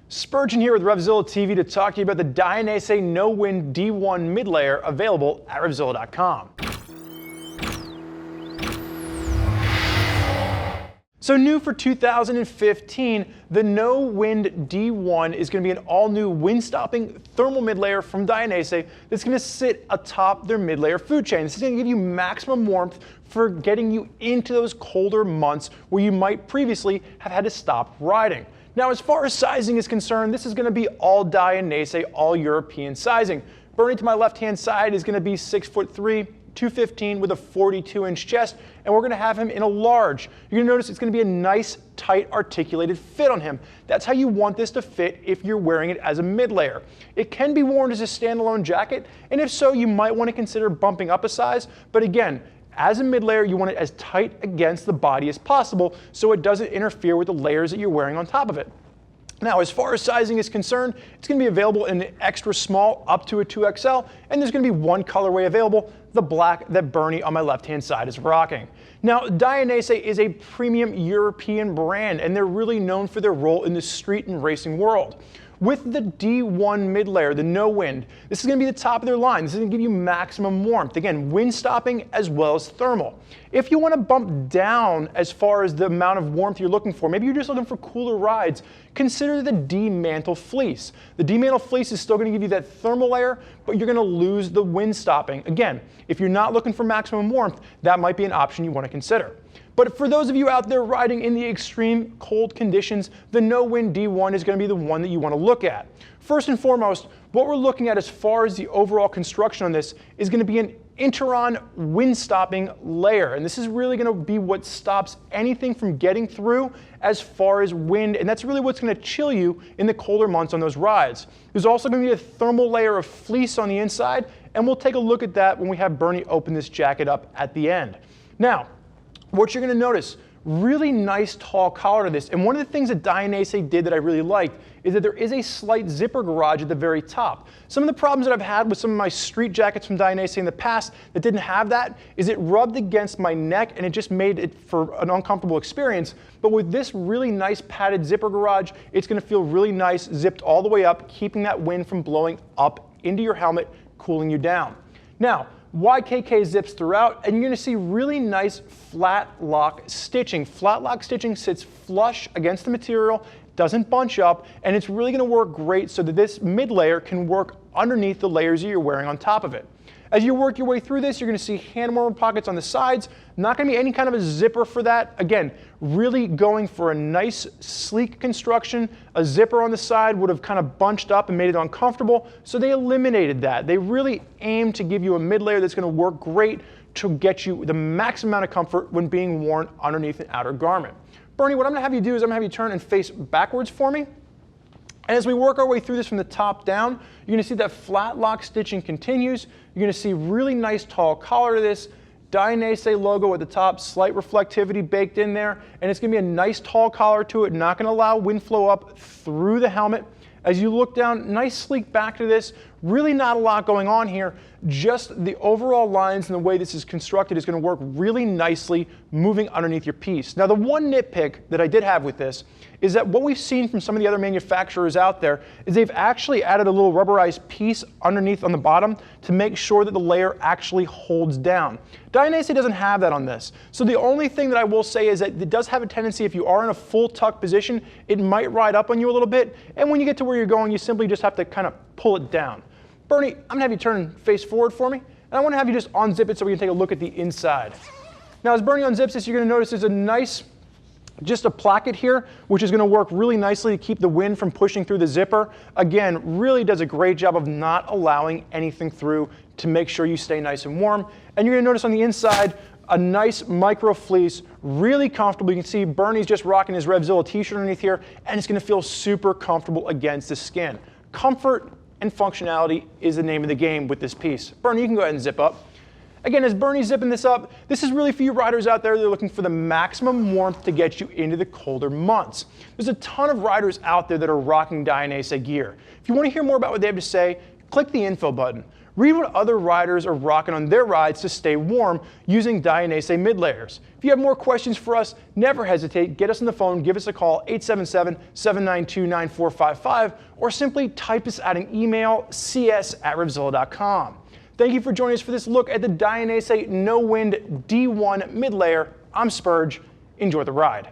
Spurgeon here with RevZilla TV to talk to you about the Dainese No Wind D1 mid-layer available at RevZilla.com. So new for 2015, the No Wind D1 is going to be an all-new wind-stopping thermal mid-layer from Dainese that's going to sit atop their mid-layer food chain. This is going to give you maximum warmth for getting you into those colder months where you might previously have had to stop riding. Now, as far as sizing is concerned, this is going to be all Dainese, all European sizing. Bernie to my left-hand side is going to be 6'3", 215 with a 42-inch chest, and we're going to have him in a large. You're going to notice it's going to be a nice, tight, articulated fit on him. That's how you want this to fit if you're wearing it as a mid-layer. It can be worn as a standalone jacket, and if so, you might want to consider bumping up a size, but again, as a mid-layer, you want it as tight against the body as possible so it doesn't interfere with the layers that you're wearing on top of it. Now, as far as sizing is concerned, it's going to be available in an extra small up to a 2XL, and there's going to be one colorway available, the black that Bernie on my left-hand side is rocking. Now, Dainese is a premium European brand, and they're really known for their role in the street and racing world. With the D1 mid-layer, the No Wind, this is going to be the top of their line. This is going to give you maximum warmth. Again, wind stopping as well as thermal. If you want to bump down as far as the amount of warmth you're looking for, maybe you're just looking for cooler rides, consider the D-Mantle Fleece. The D-Mantle Fleece is still going to give you that thermal layer, but you're going to lose the wind stopping. Again, if you're not looking for maximum warmth, that might be an option you want to consider. But for those of you out there riding in the extreme cold conditions, the No Wind D1 is going to be the one that you want to look at. First and foremost, what we're looking at as far as the overall construction on this is going to be an Interon wind-stopping layer. And this is really going to be what stops anything from getting through as far as wind, and that's really what's going to chill you in the colder months on those rides. There's also going to be a thermal layer of fleece on the inside, and we'll take a look at that when we have Bernie open this jacket up at the end. Now, what you're going to notice, really nice tall collar to this, and one of the things that Dainese did that I really liked is that there is a slight zipper garage at the very top. Some of the problems that I've had with some of my street jackets from Dainese in the past that didn't have that is it rubbed against my neck and it just made it for an uncomfortable experience. But with this really nice padded zipper garage, it's going to feel really nice, zipped all the way up, keeping that wind from blowing up into your helmet, cooling you down. Now, YKK zips throughout, and you're going to see really nice flat lock stitching. Flat lock stitching sits flush against the material, doesn't bunch up, and it's really going to work great so that this mid layer can work underneath the layers that you're wearing on top of it. As you work your way through this, you're going to see hand warmer pockets on the sides. Not going to be any kind of a zipper for that. Again, really going for a nice, sleek construction. A zipper on the side would have kind of bunched up and made it uncomfortable, so they eliminated that. They really aimed to give you a mid-layer that's going to work great to get you the max amount of comfort when being worn underneath an outer garment. Bernie, what I'm going to have you do is I'm going to have you turn and face backwards for me. And as we work our way through this from the top down, you're going to see that flat lock stitching continues. You're going to see really nice tall collar to this, Dainese logo at the top, slight reflectivity baked in there, and it's going to be a nice tall collar to it, not going to allow wind flow up through the helmet. As you look down, nice sleek back to this, really not a lot going on here, just the overall lines and the way this is constructed is going to work really nicely moving underneath your piece. Now, the one nitpick that I did have with this is that what we've seen from some of the other manufacturers out there is they've actually added a little rubberized piece underneath on the bottom to make sure that the layer actually holds down. Dainese doesn't have that on this. So the only thing that I will say is that it does have a tendency, if you are in a full tuck position, it might ride up on you a little bit, and when you get to where you're going, you simply just have to kind of pull it down. Bernie, I'm going to have you turn face forward for me, and I want to have you just unzip it so we can take a look at the inside. Now, as Bernie unzips this, you're going to notice there's a nice, just a placket here, which is going to work really nicely to keep the wind from pushing through the zipper. Again, really does a great job of not allowing anything through to make sure you stay nice and warm. And you're going to notice on the inside, a nice micro fleece, really comfortable. You can see Bernie's just rocking his RevZilla t-shirt underneath here, and it's going to feel super comfortable against the skin. Comfort and functionality is the name of the game with this piece. Bernie, you can go ahead and zip up. Again, as Bernie's zipping this up, this is really for you riders out there that are looking for the maximum warmth to get you into the colder months. There's a ton of riders out there that are rocking Dainese gear. If you want to hear more about what they have to say, click the info button. Read what other riders are rocking on their rides to stay warm using Dainese mid layers. If you have more questions for us, never hesitate. Get us on the phone, give us a call, 877-792-9455, or simply type us out an email, cs@RevZilla.com. Thank you for joining us for this look at the Dainese No Wind D1 mid layer. I'm Spurge. Enjoy the ride.